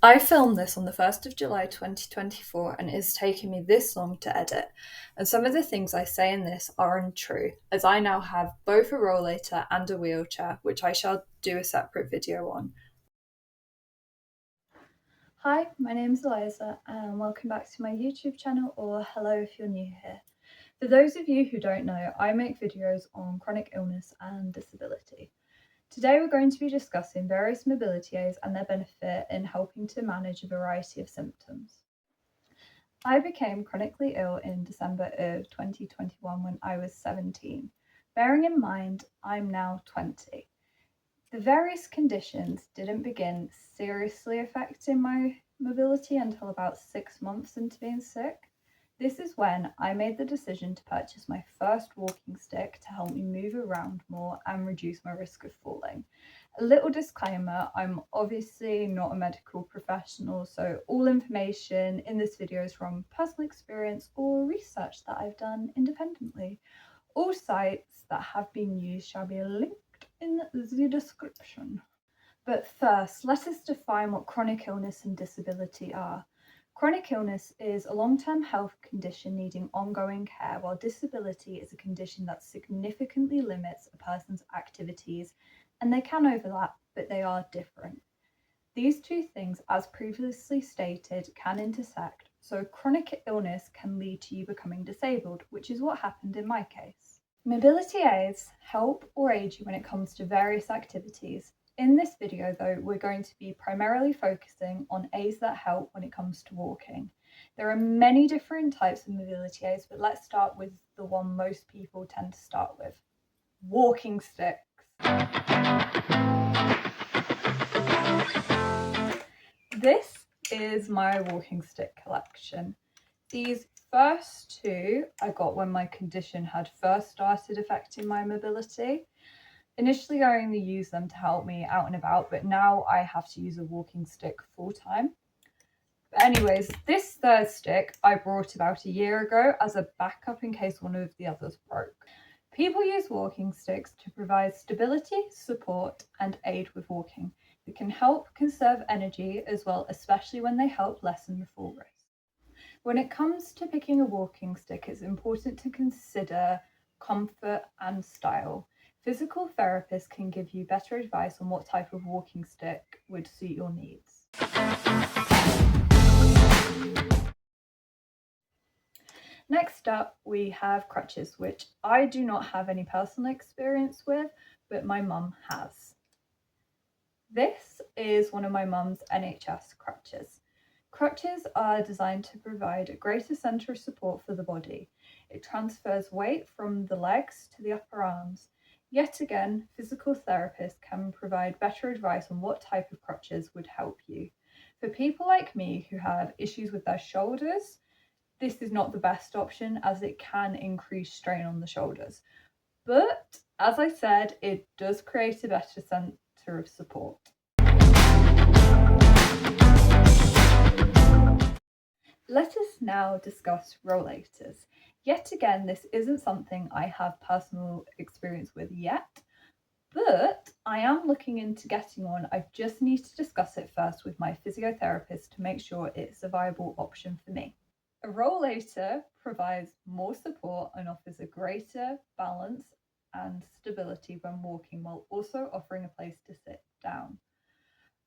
I filmed this on the 1st of July 2024 and it has taken me this long to edit. And some of the things I say in this are untrue, as I now have both a rollator and a wheelchair, which I shall do a separate video on. Hi, my name's Eliza and welcome back to my YouTube channel, or hello if you're new here. For those of you who don't know, I make videos on chronic illness and disability. Today we're going to be discussing various mobility aids and their benefit in helping to manage a variety of symptoms. I became chronically ill in December of 2021 when I was 17. Bearing in mind, I'm now 20. The various conditions didn't begin seriously affecting my mobility until about 6 months into being sick. This is when I made the decision to purchase my first walking stick to help me move around more and reduce my risk of falling. A little disclaimer, I'm obviously not a medical professional, so all information in this video is from personal experience or research that I've done independently. All sites that have been used shall be linked in the description. But first, let us define what chronic illness and disability are. Chronic illness is a long-term health condition needing ongoing care, while disability is a condition that significantly limits a person's activities, and they can overlap, but they are different. These two things, as previously stated, can intersect, so chronic illness can lead to you becoming disabled, which is what happened in my case. Mobility aids help or aid you when it comes to various activities. In this video though, we're going to be primarily focusing on aids that help when it comes to walking. There are many different types of mobility aids, but let's start with the one most people tend to start with: walking sticks. This is my walking stick collection. These first two I got when my condition had first started affecting my mobility. Initially, I only used them to help me out and about, but now I have to use a walking stick full time. But anyways, this third stick I brought about a year ago as a backup in case one of the others broke. People use walking sticks to provide stability, support, and aid with walking. It can help conserve energy as well, especially when they help lessen the fall risk. When it comes to picking a walking stick, it's important to consider comfort and style. Physical therapists can give you better advice on what type of walking stick would suit your needs. Next up, we have crutches, which I do not have any personal experience with, but my mum has. This is one of my mum's NHS crutches. Crutches are designed to provide a greater centre of support for the body. It transfers weight from the legs to the upper arms. Yet again, physical therapists can provide better advice on what type of crutches would help you. For people like me who have issues with their shoulders, this is not the best option as it can increase strain on the shoulders. But as I said, it does create a better centre of support. Let us now discuss rollators. Yet again, this isn't something I have personal experience with yet, but I am looking into getting one. I just need to discuss it first with my physiotherapist to make sure it's a viable option for me. A rollator provides more support and offers a greater balance and stability when walking, while also offering a place to sit down.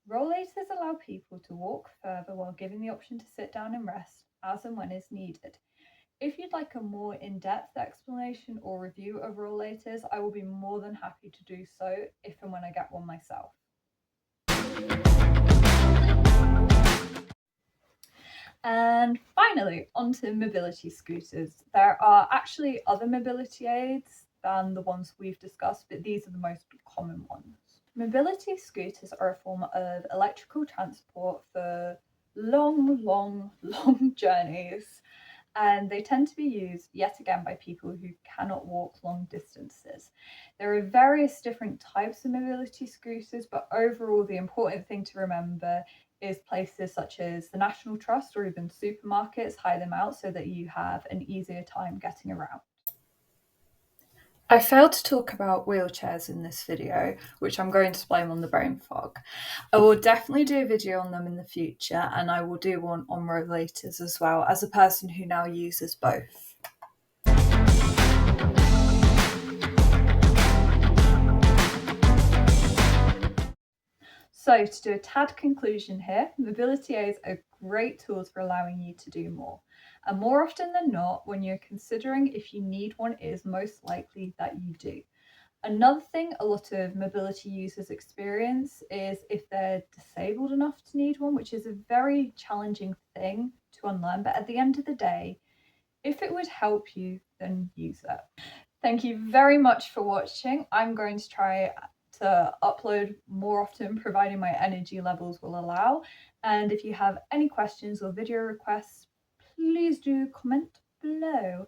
Rollators allow people to walk further while giving the option to sit down and rest as and when is needed. If you'd like a more in-depth explanation or review of rollators, I will be more than happy to do so if and when I get one myself. And finally, onto mobility scooters. There are actually other mobility aids than the ones we've discussed, but these are the most common ones. Mobility scooters are a form of electrical transport for long journeys, and they tend to be used yet again by people who cannot walk long distances. There are various different types of mobility scooters, but overall the important thing to remember is places such as the National Trust or even supermarkets hire them out so that you have an easier time getting around. I failed to talk about wheelchairs in this video, which I'm going to blame on the brain fog. I will definitely do a video on them in the future, and I will do one on rollators as well, as a person who now uses both. So to do a tad conclusion here, mobility aids are great tools for allowing you to do more. And more often than not, when you're considering if you need one, it is most likely that you do. Another thing a lot of mobility users experience is if they're disabled enough to need one, which is a very challenging thing to unlearn. But at the end of the day, if it would help you, then use it. Thank you very much for watching. I'm going to try to upload more often, providing my energy levels will allow. And if you have any questions or video requests, please do comment below.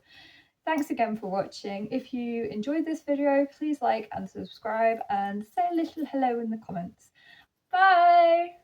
Thanks again for watching. If you enjoyed this video, please like and subscribe and say a little hello in the comments. Bye!